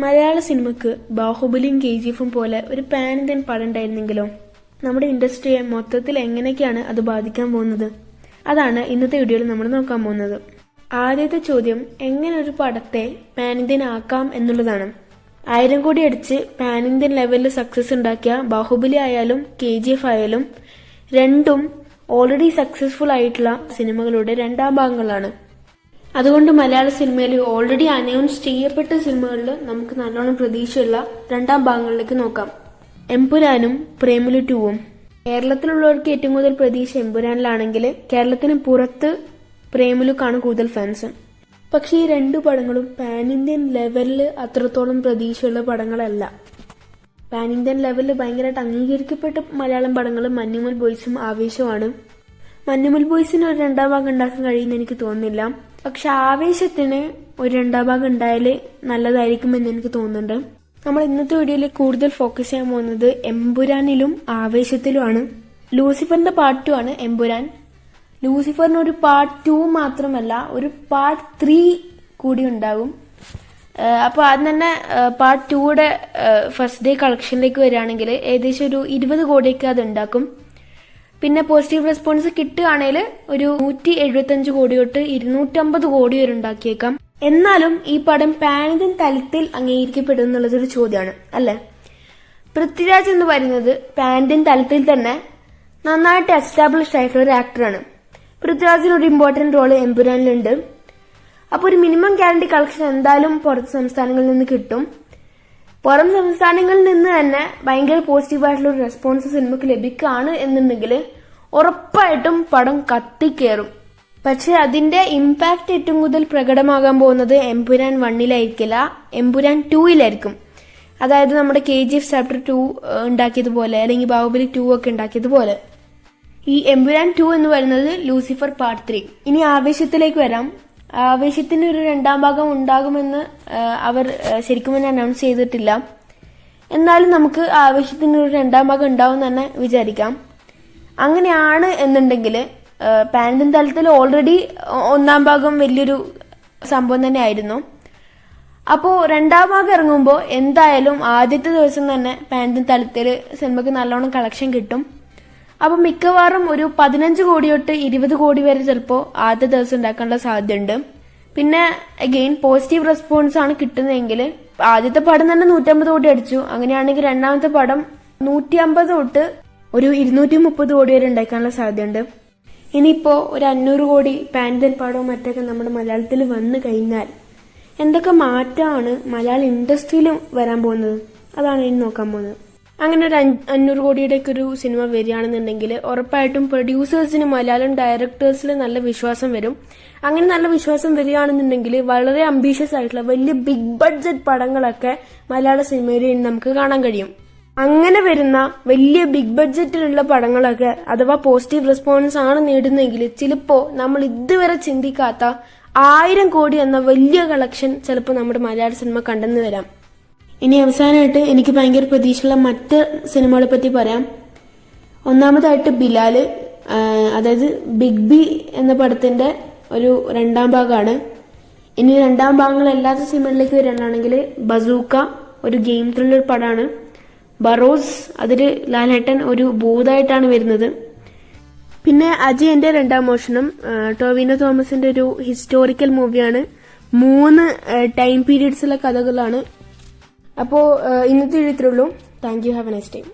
മലയാള സിനിമയ്ക്ക് ബാഹുബലിയും KGF പോലെ ഒരു പാൻ ഇന്ത്യൻ പടം ഉണ്ടായിരുന്നെങ്കിലോ? നമ്മുടെ ഇൻഡസ്ട്രിയെ മൊത്തത്തിൽ എങ്ങനെയൊക്കെയാണ് അത് ബാധിക്കാൻ പോകുന്നത്? അതാണ് ഇന്നത്തെ വീഡിയോയിൽ നമ്മൾ നോക്കാൻ പോകുന്നത്. ആദ്യത്തെ ചോദ്യം, എങ്ങനെ ഒരു പടത്തെ പാൻ ഇന്ത്യൻ ആക്കാം എന്നുള്ളതാണ്. 1000 കോടി അടിച്ച് പാൻ ഇന്ത്യൻ ലെവലിൽ സക്സസ് ഉണ്ടാക്കിയ ബാഹുബലി ആയാലും KGF ആയാലും രണ്ടും ഓൾറെഡി സക്സസ്ഫുൾ ആയിട്ടുള്ള സിനിമകളുടെ രണ്ടാം ഭാഗങ്ങളാണ്. അതുകൊണ്ട് മലയാള സിനിമയിൽ ഓൾറെഡി അനൗൺസ് ചെയ്യപ്പെട്ട സിനിമകളിൽ നമുക്ക് നല്ലോണം പ്രതീക്ഷയുള്ള രണ്ടാം ഭാഗങ്ങളിലേക്ക് നോക്കാം. എമ്പുരാനും പ്രേമലു 2ഉം. കേരളത്തിലുള്ളവർക്ക് ഏറ്റവും കൂടുതൽ പ്രതീക്ഷ എമ്പുരാനിലാണെങ്കിൽ കേരളത്തിന് പുറത്ത് പ്രേമലുക്കാണ് കൂടുതൽ ഫാൻസ്. പക്ഷേ ഈ രണ്ടു പടങ്ങളും പാൻ ഇന്ത്യൻ ലെവലിൽ അത്രത്തോളം പ്രതീക്ഷയുള്ള പടങ്ങളല്ല. പാൻ ഇന്ത്യൻ ലെവലിൽ ഭയങ്കരമായിട്ട് അംഗീകരിക്കപ്പെട്ട മലയാളം പടങ്ങൾ മഞ്ഞുമൽ ബോയ്സും ആവേശവുമാണ്. മഞ്ഞുമൽ ബോയ്സിന് ഒരു രണ്ടാം ഭാഗം ഉണ്ടാക്കാൻ കഴിയുമെന്ന് എനിക്ക് തോന്നുന്നില്ല. പക്ഷെ ആവേശത്തിന് ഒരു രണ്ടാം ഭാഗം ഉണ്ടായാലേ നല്ലതായിരിക്കുമെന്ന് എനിക്ക് തോന്നുന്നുണ്ട്. നമ്മൾ ഇന്നത്തെ വീഡിയോയിൽ കൂടുതൽ ഫോക്കസ് ചെയ്യാൻ പോകുന്നത് എമ്പുരാനിലും ആവേശത്തിലുമാണ്. ലൂസിഫറിന്റെ പാർട്ട് 2 ആണ് എമ്പുരാൻ. ലൂസിഫറിന് ഒരു പാർട്ട് 2 മാത്രമല്ല, ഒരു പാർട്ട് 3 കൂടി ഉണ്ടാകും. അപ്പോൾ ആദ്യം തന്നെ പാർട്ട് 2യുടെ ഫസ്റ്റ് ഡേ കളക്ഷനിലേക്ക് വരികയാണെങ്കിൽ ഏകദേശം ഒരു 20 കോടിയൊക്കെ അത് ഉണ്ടാക്കും. പിന്നെ പോസിറ്റീവ് റെസ്പോൺസ് കിട്ടുകയാണെങ്കിൽ ഒരു 175 കോടി തൊട്ട് 250 കോടി വരെ ഉണ്ടാക്കിയേക്കാം. എന്നാലും ഈ പടം പാൻ ഇന്ത്യൻ തലത്തിൽ അംഗീകരിക്കപ്പെടും എന്നുള്ളതൊരു ചോദ്യമാണ്, അല്ലെ? പൃഥ്വിരാജ് എന്ന് പറയുന്നത് പാൻ ഇന്ത്യൻ തലത്തിൽ തന്നെ നന്നായിട്ട് എസ്റ്റാബ്ലിഷ്ഡ് ആയിട്ടുള്ള ഒരു ആക്ടറാണ്. പൃഥ്വിരാജിന് ഒരു ഇമ്പോർട്ടന്റ് റോള് എമ്പുരാനിലുണ്ട്. അപ്പോൾ ഒരു മിനിമം ഗ്യാരണ്ടി കളക്ഷൻ എന്തായാലും പുറത്ത് സംസ്ഥാനങ്ങളിൽ നിന്ന് കിട്ടും. പുറം സംസ്ഥാനങ്ങളിൽ നിന്ന് തന്നെ ഭയങ്കര പോസിറ്റീവായിട്ടുള്ള ഒരു റെസ്പോൺസ് സിനിമയ്ക്ക് ലഭിക്കുകയാണ് എന്നുണ്ടെങ്കിൽ ഉറപ്പായിട്ടും പടം കത്തിക്കേറും. പക്ഷെ അതിന്റെ ഇമ്പാക്ട് ഏറ്റവും കൂടുതൽ പ്രകടമാകാൻ പോകുന്നത് എമ്പുരാൻ 1ലായിരിക്കില്ല, എമ്പുരാൻ 2ലായിരിക്കും. അതായത് നമ്മുടെ KGF ചാപ്റ്റർ 2 ഉണ്ടാക്കിയതുപോലെ, അല്ലെങ്കിൽ ബാഹുബലി 2 ഒക്കെ ഉണ്ടാക്കിയതുപോലെ ഈ എമ്പുരാൻ 2 എന്ന് പറയുന്നത് ലൂസിഫർ പാർട്ട് 3. ഇനി ആവേശത്തിലേക്ക് വരാം. ആവേശത്തിന് ഒരു രണ്ടാം ഭാഗം ഉണ്ടാകുമെന്ന് അവർ ശരിക്കും തന്നെ അനൗൺസ് ചെയ്തിട്ടില്ല. എന്നാലും നമുക്ക് ആവേശത്തിന് ഒരു രണ്ടാം ഭാഗം ഉണ്ടാവും തന്നെ വിചാരിക്കാം. അങ്ങനെയാണ് എന്നുണ്ടെങ്കിൽ പാൻ ഇന്ത്യൻ തലത്തിൽ ഓൾറെഡി ഒന്നാം ഭാഗം വലിയൊരു സംഭവം തന്നെ ആയിരുന്നു. അപ്പോൾ രണ്ടാം ഭാഗം ഇറങ്ങുമ്പോൾ എന്തായാലും ആദ്യത്തെ ദിവസം തന്നെ പാൻ ഇന്ത്യൻ തലത്തിൽ സിനിമക്ക് നല്ലോണം കളക്ഷൻ കിട്ടും. അപ്പൊ മിക്കവാറും ഒരു 15 കോടി തൊട്ട് 20 കോടി വരെ ചിലപ്പോ ആദ്യത്തെ ദിവസം ഉണ്ടാക്കാനുള്ള സാധ്യതയുണ്ട്. പിന്നെ അഗെയിൻ പോസിറ്റീവ് റെസ്പോൺസ് ആണ് കിട്ടുന്നതെങ്കിൽ ആദ്യത്തെ പടം തന്നെ 150 കോടി അടിച്ചു. അങ്ങനെയാണെങ്കിൽ രണ്ടാമത്തെ പടം 150 തൊട്ട് ഒരു 230 കോടി വരെ ഉണ്ടാക്കാനുള്ള സാധ്യതയുണ്ട്. ഇനിയിപ്പോ ഒരു 500 കോടി പാൻ ഇന്ത്യൻ പടവും മറ്റൊക്കെ നമ്മുടെ മലയാളത്തിൽ വന്നു കഴിഞ്ഞാൽ എന്തൊക്കെ മാറ്റമാണ് മലയാള ഇൻഡസ്ട്രിയിലും വരാൻ പോകുന്നത്, അതാണ് ഇനി നോക്കാൻ പോകുന്നത്. അങ്ങനെ ഒരു 500 കോടിയുടെ ഒക്കെ ഒരു സിനിമ വരികയാണെന്നുണ്ടെങ്കിൽ ഉറപ്പായിട്ടും പ്രൊഡ്യൂസേഴ്സിന് മലയാളം ഡയറക്ടേഴ്സിൽ നല്ല വിശ്വാസം വരും. അങ്ങനെ നല്ല വിശ്വാസം വരികയാണെന്നുണ്ടെങ്കിൽ വളരെ അംബീഷ്യസ് ആയിട്ടുള്ള വലിയ ബിഗ് ബഡ്ജറ്റ് പടങ്ങളൊക്കെ മലയാള സിനിമയിൽ നമുക്ക് കാണാൻ കഴിയും. അങ്ങനെ വരുന്ന വലിയ ബിഗ് ബഡ്ജറ്റിലുള്ള പടങ്ങളൊക്കെ അഥവാ പോസിറ്റീവ് റെസ്പോൺസ് ആണ് നേടുന്നതെങ്കിൽ ചിലപ്പോ നമ്മൾ ഇതുവരെ ചിന്തിക്കാത്ത 1000 കോടി എന്ന വലിയ കളക്ഷൻ ചിലപ്പോൾ നമ്മുടെ മലയാള സിനിമ കണ്ടെന്ന് വരാം. ഇനി അവസാനമായിട്ട് എനിക്ക് ഭയങ്കര പ്രതീക്ഷയുള്ള മറ്റ് സിനിമകളെ പറ്റി പറയാം. ഒന്നാമതായിട്ട് ബിലാല്, അതായത് ബിഗ് ബി എന്ന പടത്തിന്റെ ഒരു രണ്ടാം ഭാഗമാണ്. ഇനി രണ്ടാം ഭാഗങ്ങൾ എല്ലാത്ത സിനിമകളിലേക്ക് വരാനാണെങ്കിൽ ബസൂക്ക ഒരു ഗെയിം ത്രില്ലർ പടമാണ്. ബറോസ്, അതില് ലാലേട്ടൻ ഒരു ഭൂതായിട്ടാണ് വരുന്നത്. പിന്നെ അജയന്റെ രണ്ടാം മോഷണം ടോവിനോ തോമസിന്റെ ഒരു ഹിസ്റ്റോറിക്കൽ മൂവിയാണ്. 3 ടൈം പീരീഡ്സുള്ള കഥകളാണ്. അപ്പോൾ ഇന്നത്തെ വീഡിയോ ഇത്രേ ഉള്ളൂ. Thank you. Have A nice time.